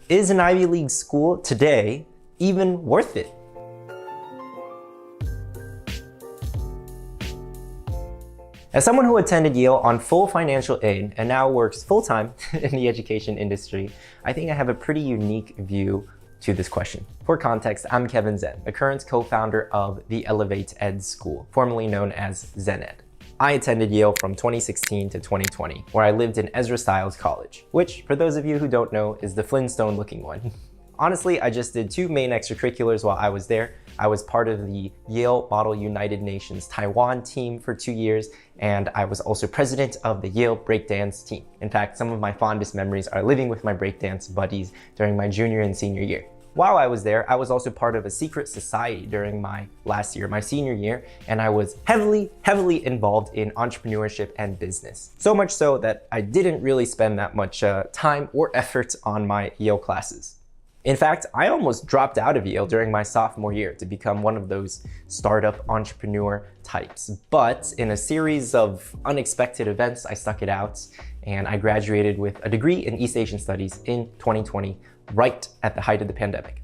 Is an Ivy League school today even worth it? As someone who attended Yale on full financial aid and now works full-time in the education industry, I think I have a pretty unique view to this question. For context, I'm Kevin Zhen, the current co-founder of the Elevated School, formerly known as Zen Ed. I attended Yale from 2016 to 2020, where I lived in Ezra Stiles College, which, for those of you who don't know, is the Flintstone-looking one. Honestly, I just did two main extracurriculars while I was there. I was part of the Yale Model United Nations Taiwan team for 2 years, and I was also president of the Yale breakdance team. In fact, some of my fondest memories are living with my breakdance buddies during my junior and senior year. While I was there, I was also part of a secret society during my last year, my senior year, and I was heavily involved in entrepreneurship and business. So much so that I didn't really spend that much time or effort on my Yale classes. In fact, I almost dropped out of Yale during my sophomore year to become one of those startup entrepreneur types. But in a series of unexpected events, I stuck it out and I graduated with a degree in East Asian Studies in 2020, right at the height of the pandemic.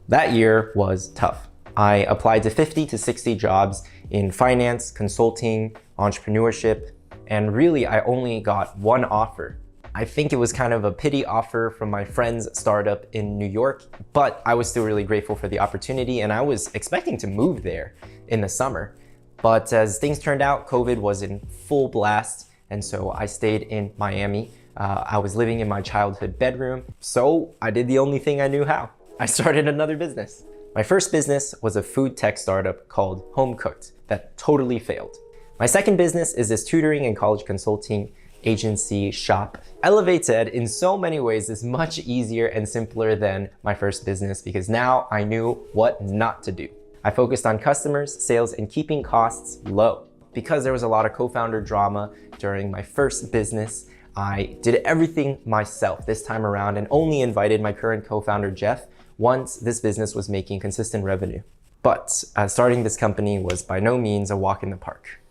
That year was tough. I applied to 50 to 60 jobs in finance, consulting, entrepreneurship, and really I only got one offer. I think it was kind of a pity offer from my friend's startup in New York, but I was still really grateful for the opportunity and I was expecting to move there in the summer. But as things turned out, COVID was in full blast, and so I stayed in Miami. I was living in my childhood bedroom, so I did the only thing I knew how. I started another business. My first business was a food tech startup called Home Cooked that totally failed. My second business is this tutoring and college consulting agency shop. Elevated in so many ways is much easier and simpler than my first business because now I knew what not to do. I focused on customers, sales, and keeping costs low. Because there was a lot of co-founder drama during my first business, I did everything myself this time around and only invited my current co-founder Jeff once this business was making consistent revenue. But starting this company was by no means a walk in the park.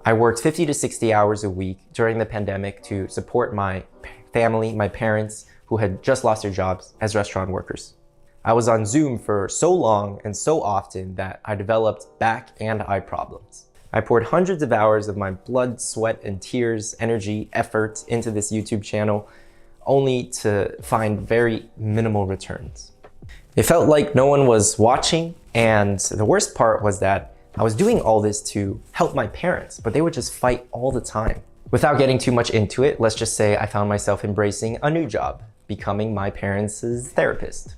I worked 50 to 60 hours a week during the pandemic to support my family, my parents, who had just lost their jobs as restaurant workers. I was on Zoom for so long and so often that I developed back and eye problems. I poured hundreds of hours of my blood, sweat, and tears, energy, effort into this YouTube channel, only to find very minimal returns. It felt like no one was watching, and the worst part was that I was doing all this to help my parents, but they would just fight all the time. Without getting too much into it, let's just say I found myself embracing a new job, becoming my parents' therapist.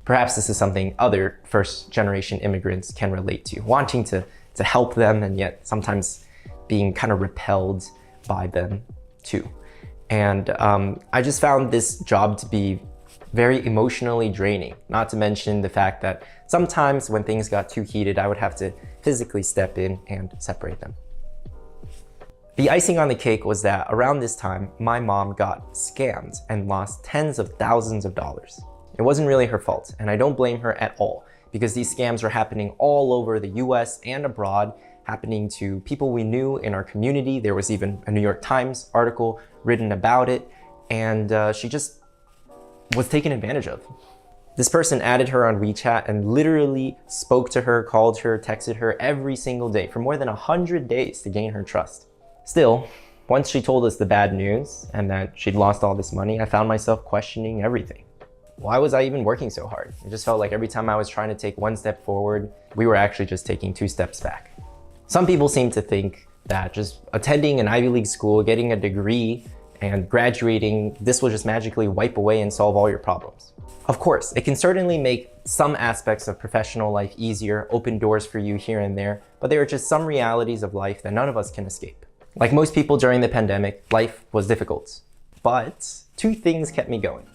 Perhaps this is something other first-generation immigrants can relate to, wanting to help them and yet sometimes being kind of repelled by them too. And I just found this job to be very emotionally draining, not to mention the fact that sometimes when things got too heated, I would have to physically step in and separate them. The icing on the cake was that around this time, my mom got scammed and lost tens of thousands of dollars. It wasn't really her fault, and I don't blame her at all, because these scams were happening all over the US and abroad, happening to people we knew in our community. There was even a New York Times article written about it, and she just was taken advantage of. This person added her on WeChat and literally spoke to her, called her, texted her every single day for more than 100 days to gain her trust. Still, once she told us the bad news and that she'd lost all this money, I found myself questioning everything. Why was I even working so hard? It just felt like every time I was trying to take one step forward, we were actually just taking 2 steps back. Some people seem to think that just attending an Ivy League school, getting a degree, and graduating, this will just magically wipe away and solve all your problems. Of course, it can certainly make some aspects of professional life easier, open doors for you here and there, but there are just some realities of life that none of us can escape. Like most people during the pandemic, life was difficult, but 2 things kept me going.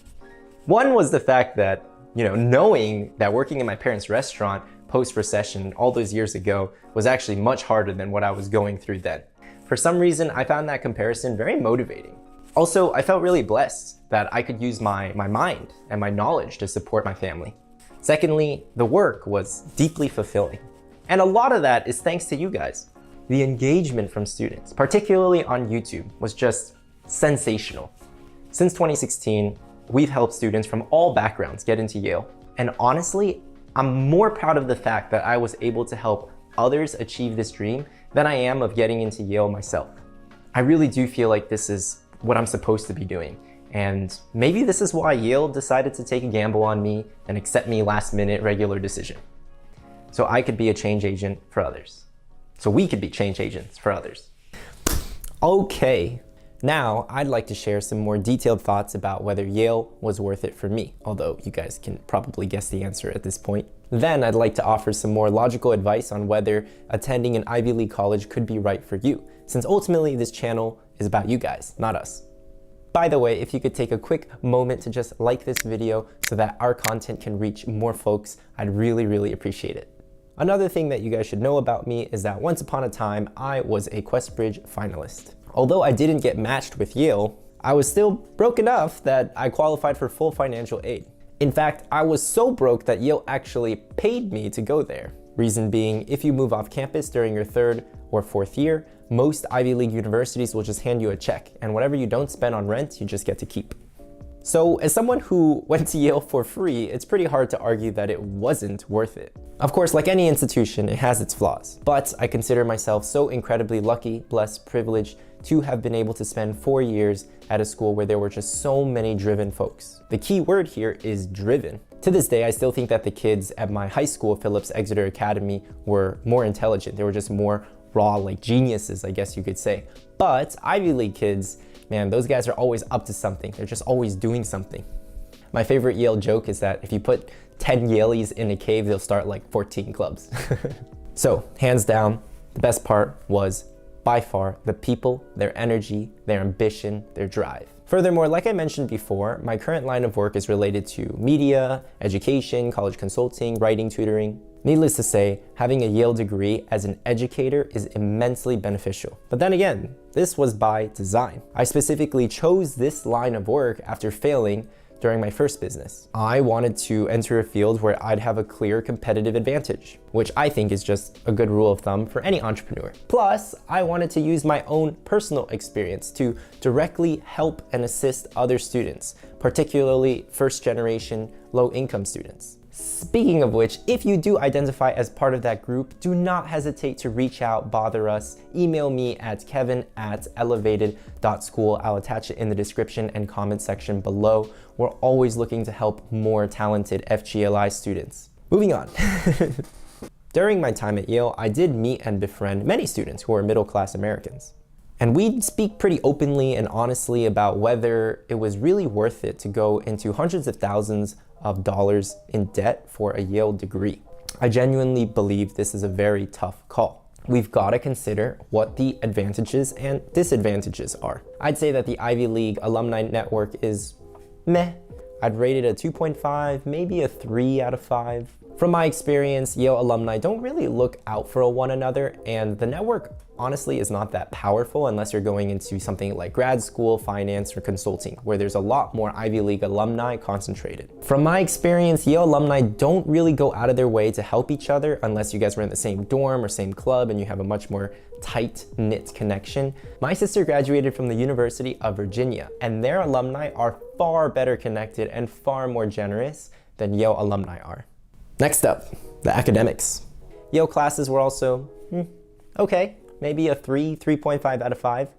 One was the fact that, knowing that working in my parents' restaurant post-recession all those years ago was actually much harder than what I was going through then. For some reason, I found that comparison very motivating. Also, I felt really blessed that I could use my mind and my knowledge to support my family. Secondly, the work was deeply fulfilling. And a lot of that is thanks to you guys. The engagement from students, particularly on YouTube, was just sensational. Since 2016, we've helped students from all backgrounds get into Yale. And honestly, I'm more proud of the fact that I was able to help others achieve this dream than I am of getting into Yale myself. I really do feel like this is what I'm supposed to be doing. And maybe this is why Yale decided to take a gamble on me and accept me last minute regular decision. So I could be a change agent for others. So we could be change agents for others. Okay, now I'd like to share some more detailed thoughts about whether Yale was worth it for me, although you guys can probably guess the answer at this point. Then I'd like to offer some more logical advice on whether attending an Ivy League college could be right for you, since ultimately this channel is about you guys, not us. By the way, if you could take a quick moment to just like this video so that our content can reach more folks, I'd really appreciate it. Another thing that you guys should know about me is that once upon a time, I was a Questbridge finalist. Although I didn't get matched with Yale, I was still broke enough that I qualified for full financial aid. In fact, I was so broke that Yale actually paid me to go there. Reason being, if you move off campus during your 3rd or 4th year, most Ivy League universities will just hand you a check, and whatever you don't spend on rent, you just get to keep. So as someone who went to Yale for free, it's pretty hard to argue that it wasn't worth it. Of course, like any institution, it has its flaws, but I consider myself so incredibly lucky, blessed, privileged to have been able to spend 4 years at a school where there were just so many driven folks. The key word here is driven. To this day, I still think that the kids at my high school, Phillips Exeter Academy, were more intelligent. They were just more raw, like geniuses, I guess you could say. But Ivy League kids, man, those guys are always up to something. They're just always doing something. My favorite Yale joke is that if you put 10 Yalies in a cave, they'll start like 14 clubs. So, hands down, the best part was by far the people, their energy, their ambition, their drive. Furthermore, like I mentioned before, my current line of work is related to media, education, college consulting, writing, tutoring. Needless to say, having a Yale degree as an educator is immensely beneficial. But then again, this was by design. I specifically chose this line of work after failing during my first business. I wanted to enter a field where I'd have a clear competitive advantage, which I think is just a good rule of thumb for any entrepreneur. Plus, I wanted to use my own personal experience to directly help and assist other students, particularly first-generation, low-income students. Speaking of which, if you do identify as part of that group, do not hesitate to reach out, bother us, email me at kevin@elevated.school. I'll attach it in the description and comment section below. We're always looking to help more talented FGLI students. Moving on. During my time at Yale, I did meet and befriend many students who are middle-class Americans. And we'd speak pretty openly and honestly about whether it was really worth it to go into hundreds of thousands of dollars in debt for a Yale degree. I genuinely believe this is a very tough call. We've got to consider what the advantages and disadvantages are. I'd say that the Ivy League alumni network is meh. I'd rate it a 2.5, maybe a 3 out of 5. From my experience, Yale alumni don't really look out for one another, and the network honestly is not that powerful unless you're going into something like grad school, finance, or consulting, where there's a lot more Ivy League alumni concentrated. From my experience, Yale alumni don't really go out of their way to help each other unless you guys were in the same dorm or same club and you have a much more tight-knit connection. My sister graduated from the University of Virginia, and their alumni are far better connected and far more generous than Yale alumni are. Next up, the academics. Yale classes were also, okay, maybe a 3, 3.5 out of 5.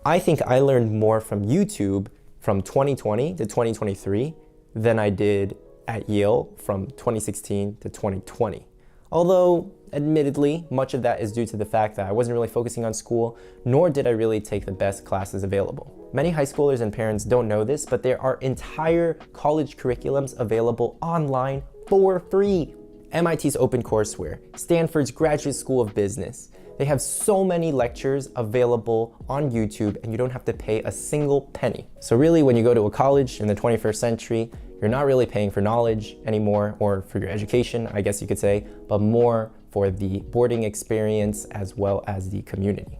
I think I learned more from YouTube from 2020 to 2023 than I did at Yale from 2016 to 2020. Although, admittedly, much of that is due to the fact that I wasn't really focusing on school, nor did I really take the best classes available. Many high schoolers and parents don't know this, but there are entire college curriculums available online for free. MIT's OpenCourseWare, Stanford's Graduate School of Business. They have so many lectures available on YouTube and you don't have to pay a single penny. So really, when you go to a college in the 21st century, you're not really paying for knowledge anymore, or for your education, I guess you could say, but more for the boarding experience as well as the community.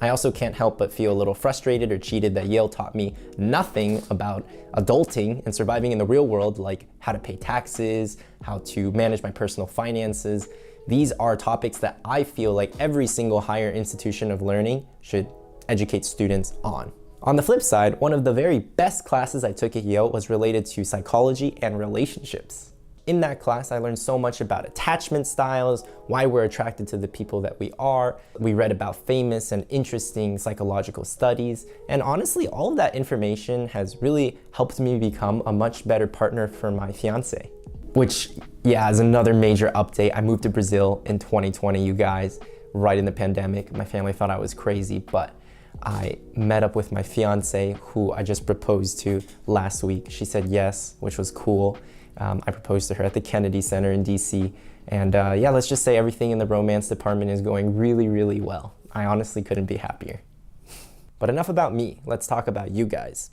I also can't help but feel a little frustrated or cheated that Yale taught me nothing about adulting and surviving in the real world, like how to pay taxes, how to manage my personal finances. These are topics that I feel like every single higher institution of learning should educate students on. On the flip side, one of the very best classes I took at Yale was related to psychology and relationships. In that class, I learned so much about attachment styles, why we're attracted to the people that we are. We read about famous and interesting psychological studies, and honestly, all of that information has really helped me become a much better partner for my fiance. Which, yeah, is another major update. I moved to Brazil in 2020, you guys, right in the pandemic. My family thought I was crazy, but I met up with my fiance, who I just proposed to last week. She said yes, which was cool. I proposed to her at the Kennedy Center in DC. And yeah, let's just say everything in the romance department is going really, really well. I honestly couldn't be happier. But enough about me, let's talk about you guys.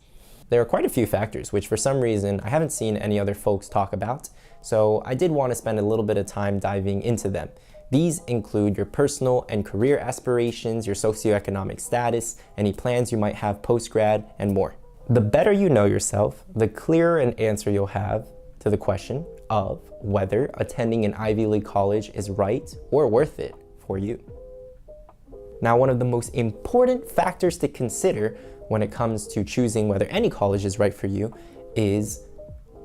There are quite a few factors, which for some reason I haven't seen any other folks talk about. So I did want to spend a little bit of time diving into them. These include your personal and career aspirations, your socioeconomic status, any plans you might have post-grad, and more. The better you know yourself, the clearer an answer you'll have to the question of whether attending an Ivy League college is right or worth it for you. Now, one of the most important factors to consider when it comes to choosing whether any college is right for you is,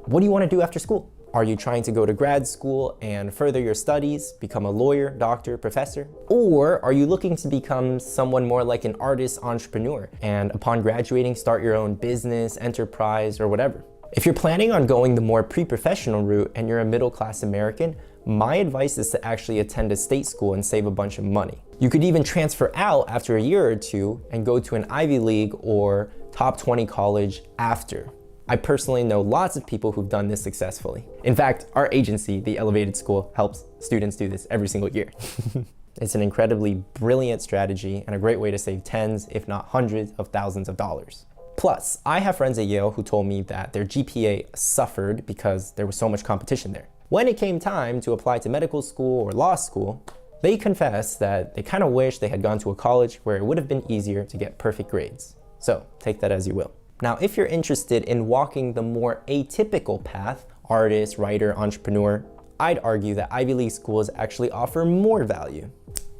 what do you want to do after school? Are you trying to go to grad school and further your studies, become a lawyer, doctor, professor? Or are you looking to become someone more like an artist, entrepreneur, and upon graduating, start your own business, enterprise, or whatever? If you're planning on going the more pre-professional route and you're a middle-class American, my advice is to actually attend a state school and save a bunch of money. You could even transfer out after a year or two and go to an Ivy League or top 20 college after. I personally know lots of people who've done this successfully. In fact, our agency, the Elevated School, helps students do this every single year. It's an incredibly brilliant strategy and a great way to save tens, if not hundreds of thousands of dollars. Plus, I have friends at Yale who told me that their GPA suffered because there was so much competition there. When it came time to apply to medical school or law school, they confessed that they kind of wish they had gone to a college where it would have been easier to get perfect grades. So take that as you will. Now, if you're interested in walking the more atypical path, artist, writer, entrepreneur, I'd argue that Ivy League schools actually offer more value.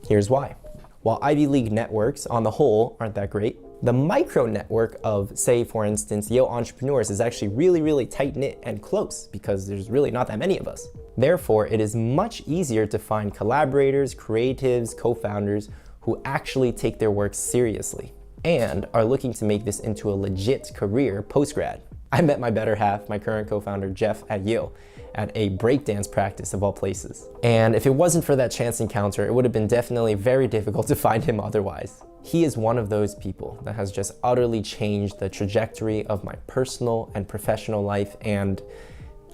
Here's why. While Ivy League networks on the whole aren't that great, the micro network of, say, for instance, Yale entrepreneurs is actually really, really tight-knit and close because there's really not that many of us. Therefore, it is much easier to find collaborators, creatives, co-founders who actually take their work seriously and are looking to make this into a legit career post-grad. I met my better half, my current co-founder, Jeff, at Yale, at a breakdance practice of all places. And if it wasn't for that chance encounter, it would have been definitely very difficult to find him otherwise. He is one of those people that has just utterly changed the trajectory of my personal and professional life, and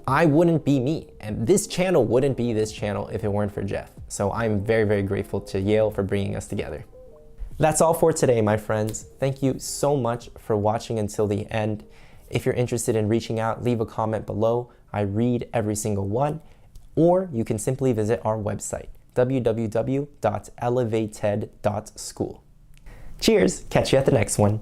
I wouldn't be me, and this channel wouldn't be this channel if it weren't for Jeff. So I'm very, very grateful to Yale for bringing us together. That's all for today, my friends. Thank you so much for watching until the end. If you're interested in reaching out, leave a comment below. I read every single one, or you can simply visit our website, www.elevated.school. Cheers, catch you at the next one.